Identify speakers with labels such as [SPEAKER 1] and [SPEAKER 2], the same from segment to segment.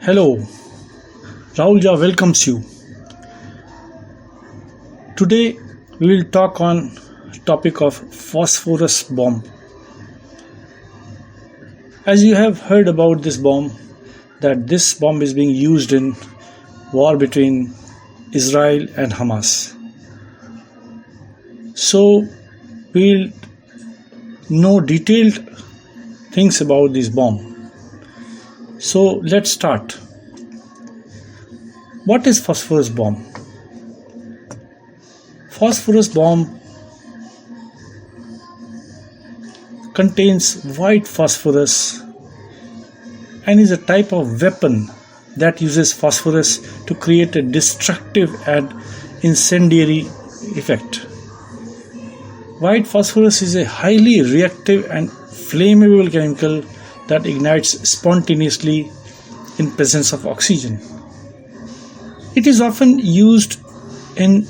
[SPEAKER 1] Hello, Rahulja welcomes you. Today we will talk on topic of phosphorus bomb. As you have heard about this bomb, that this bomb is being used in war between Israel and Hamas. So we'll know detailed things about this bomb. So let's start. What is phosphorus bomb? Phosphorus bomb contains white phosphorus and is a type of weapon that uses phosphorus to create a destructive and incendiary effect. White phosphorus is a highly reactive and flammable chemical that ignites spontaneously in presence of oxygen. It is often used in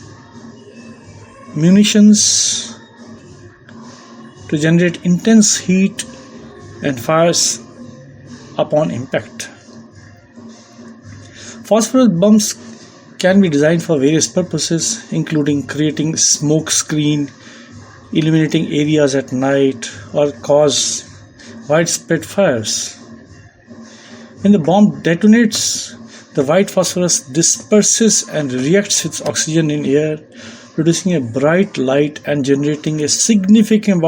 [SPEAKER 1] munitions to generate intense heat and fires upon impact. Phosphorus bombs can be designed for various purposes, including creating smoke screen, illuminating areas at night, or cause widespread fires. When the bomb detonates, the white phosphorus disperses and reacts with oxygen in air, producing a bright light and generating a significant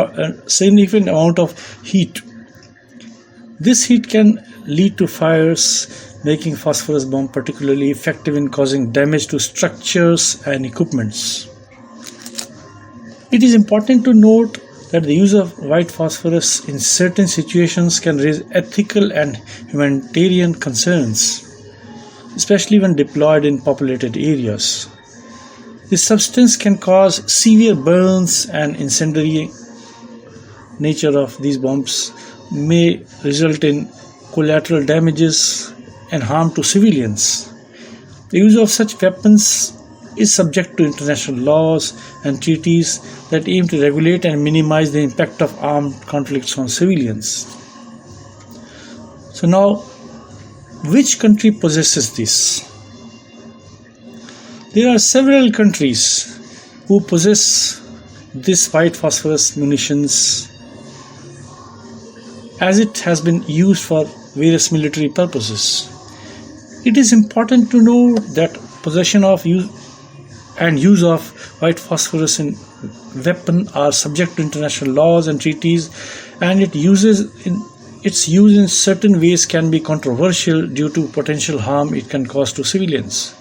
[SPEAKER 1] amount of heat. This heat can lead to fires, making phosphorus bomb particularly effective in causing damage to structures and equipments. It is important to note that the use of white phosphorus in certain situations can raise ethical and humanitarian concerns, especially when deployed in populated areas. This substance can cause severe burns, and incendiary nature of these bombs may result in collateral damages and harm to civilians. The use of such weapons is subject to international laws and treaties that aim to regulate and minimize the impact of armed conflicts on civilians. So now, which country possesses this? There are several countries who possess this white phosphorus munitions, as it has been used for various military purposes. It is important to know that possession of use of white phosphorus in weapon are subject to international laws and treaties, and its use in certain ways can be controversial due to potential harm it can cause to civilians.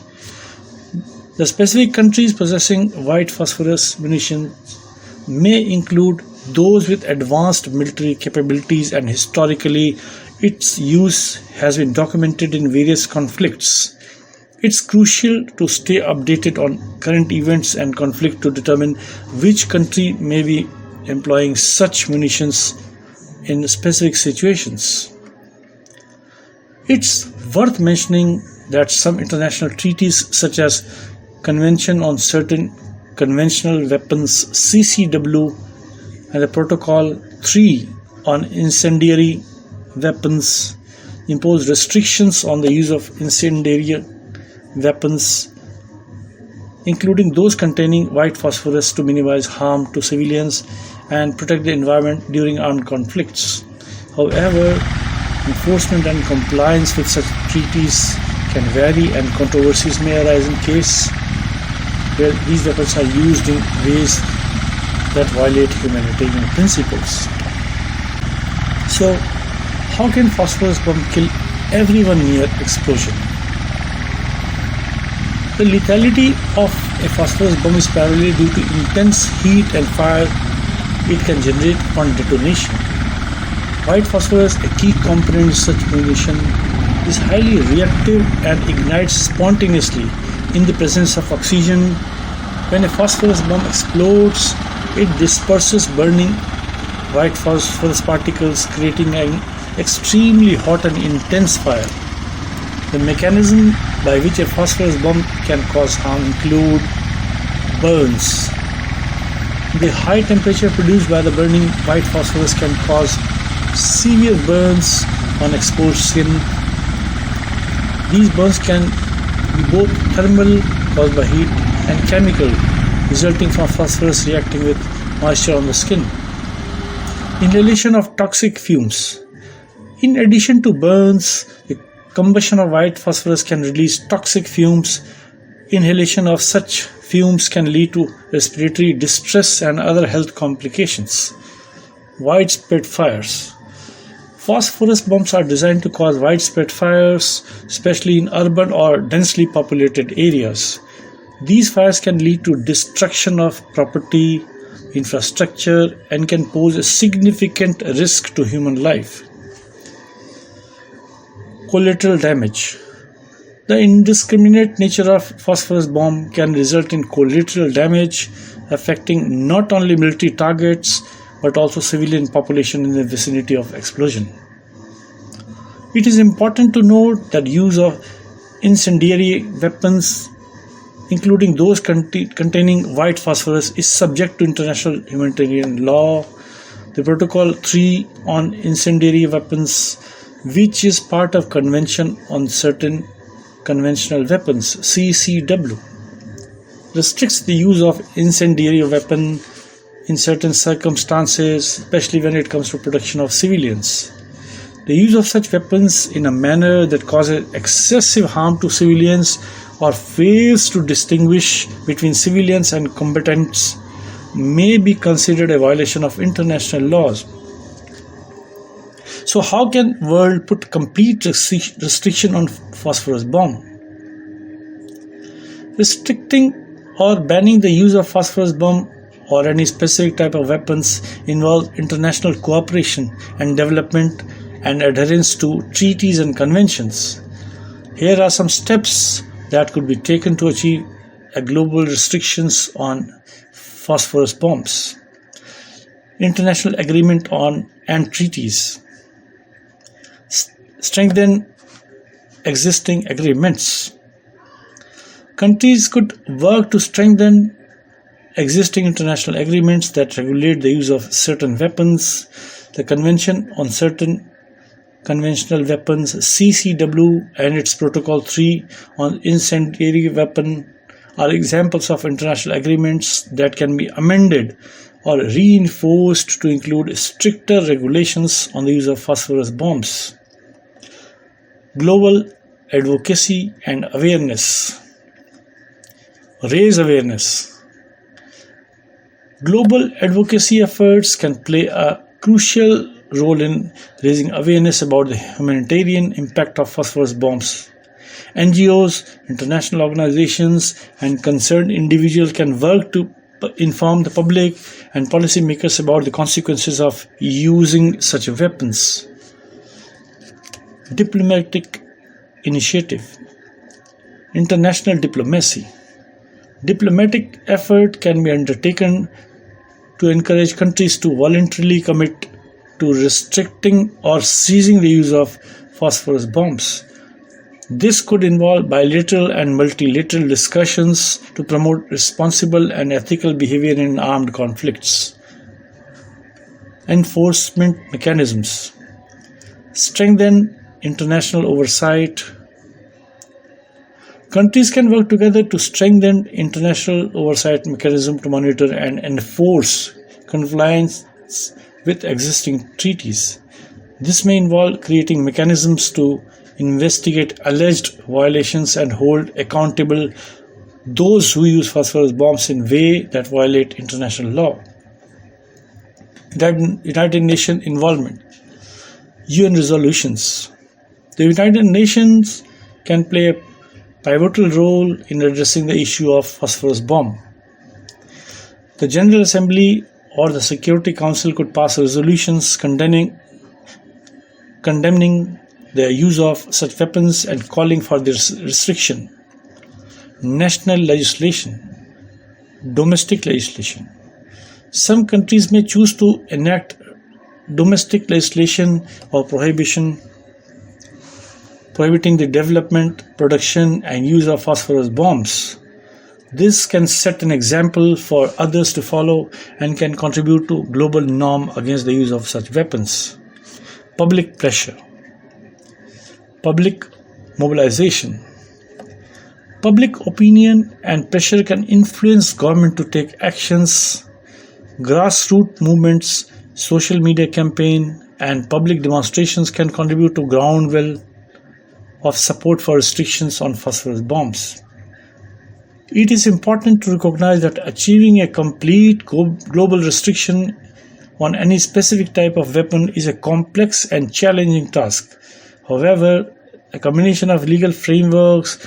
[SPEAKER 1] The specific countries possessing white phosphorus munitions may include those with advanced military capabilities, and historically its use has been documented in various conflicts. It's crucial to stay updated on current events and conflict to determine which country may be employing such munitions in specific situations. It's worth mentioning that some international treaties, such as Convention on Certain Conventional Weapons (CCW) and the Protocol 3 on Incendiary Weapons, impose restrictions on the use of incendiary weapons, including those containing white phosphorus, to minimize harm to civilians and protect the environment during armed conflicts. However, enforcement and compliance with such treaties can vary, and controversies may arise in cases where these weapons are used in ways that violate humanitarian principles. So, how can phosphorus bomb kill everyone near explosion? The lethality of a phosphorus bomb is primarily due to intense heat and fire it can generate upon detonation. White phosphorus, a key component in such munition, is highly reactive and ignites spontaneously in the presence of oxygen. When a phosphorus bomb explodes, it disperses burning white phosphorus particles, creating an extremely hot and intense fire. The mechanism by which a phosphorus bomb can cause harm include burns. The high temperature produced by the burning white phosphorus can cause severe burns on exposed skin, These burns can be both thermal, caused by heat, and chemical, resulting from phosphorus reacting with moisture on the skin. Inhalation of toxic fumes. In addition to burns, the combustion of white phosphorus can release toxic fumes. Inhalation of such fumes can lead to respiratory distress and other health complications. Widespread fires. Phosphorus bombs are designed to cause widespread fires, especially in urban or densely populated areas. These fires can lead to destruction of property, infrastructure, and can pose a significant risk to human life. Collateral damage. The indiscriminate nature of phosphorus bomb can result in collateral damage affecting not only military targets but also civilian population in the vicinity of explosion. It is important to note that use of incendiary weapons, including those containing white phosphorus, is subject to international humanitarian law. The Protocol 3 on Incendiary Weapons, which is part of Convention on Certain Conventional Weapons (CCW), restricts the use of incendiary weapon in certain circumstances, especially when it comes to protection of civilians. The use of such weapons in a manner that causes excessive harm to civilians or fails to distinguish between civilians and combatants may be considered a violation of international laws. So how can world put complete restriction on phosphorus bomb? Restricting or banning the use of phosphorus bomb or any specific type of weapons involves international cooperation and development and adherence to treaties and conventions. Here are some steps that could be taken to achieve a global restrictions on phosphorus bombs. International agreement on and treaties. Strengthen existing agreements. Countries could work to strengthen existing international agreements that regulate the use of certain weapons. The Convention on Certain Conventional Weapons (CCW) and its Protocol 3 on Incendiary Weapon are examples of international agreements that can be amended or reinforced to include stricter regulations on the use of phosphorus bombs. Global advocacy and awareness. Raise awareness. Global advocacy efforts can play a crucial role in raising awareness about the humanitarian impact of phosphorus bombs. NGOs, international organizations, and concerned individuals can work to inform the public and policymakers about the consequences of using such weapons. Diplomatic initiative. International diplomacy. Diplomatic effort can be undertaken to encourage countries to voluntarily commit to restricting or ceasing the use of phosphorus bombs. This could involve bilateral and multilateral discussions to promote responsible and ethical behavior in armed conflicts. Enforcement mechanisms. Strengthen international oversight. Countries can work together to strengthen international oversight mechanism to monitor and enforce compliance with existing treaties. This may involve creating mechanisms to investigate alleged violations and hold accountable those who use phosphorus bombs in ways that violate international law. United Nations involvement. UN resolutions. The United Nations can play a pivotal role in addressing the issue of phosphorus bomb. The General Assembly or the Security Council could pass resolutions condemning the use of such weapons and calling for their restriction. National legislation. Domestic legislation. Some countries may choose to enact domestic legislation or prohibiting the development, production, and use of phosphorus bombs. This can set an example for others to follow and can contribute to global norm against the use of such weapons. Public pressure. Public mobilization. Public opinion and pressure can influence government to take actions. Grassroots movements, social media campaign, and public demonstrations can contribute to groundwell of support for restrictions on phosphorus bombs. It is important to recognize that achieving a complete global restriction on any specific type of weapon is a complex and challenging task. However, a combination of legal frameworks,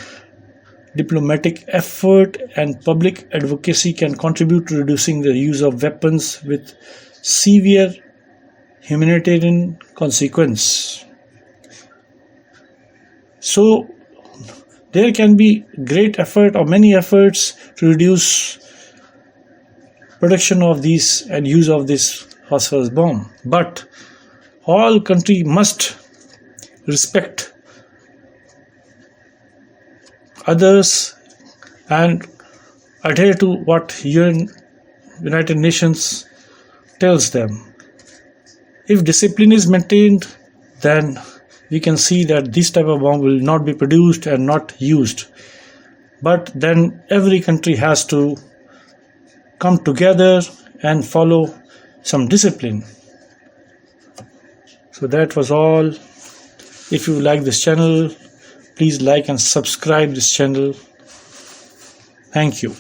[SPEAKER 1] diplomatic effort, and public advocacy can contribute to reducing the use of weapons with severe humanitarian consequences. So, there can be great effort or many efforts to reduce production of these and use of this phosphorus bomb. But all countries must respect others and adhere to what United Nations tells them. If discipline is maintained, then we can see that this type of bomb will not be produced and not used. But then every country has to come together and follow some discipline. So that was all. If you like this channel, please like and subscribe this channel. Thank you.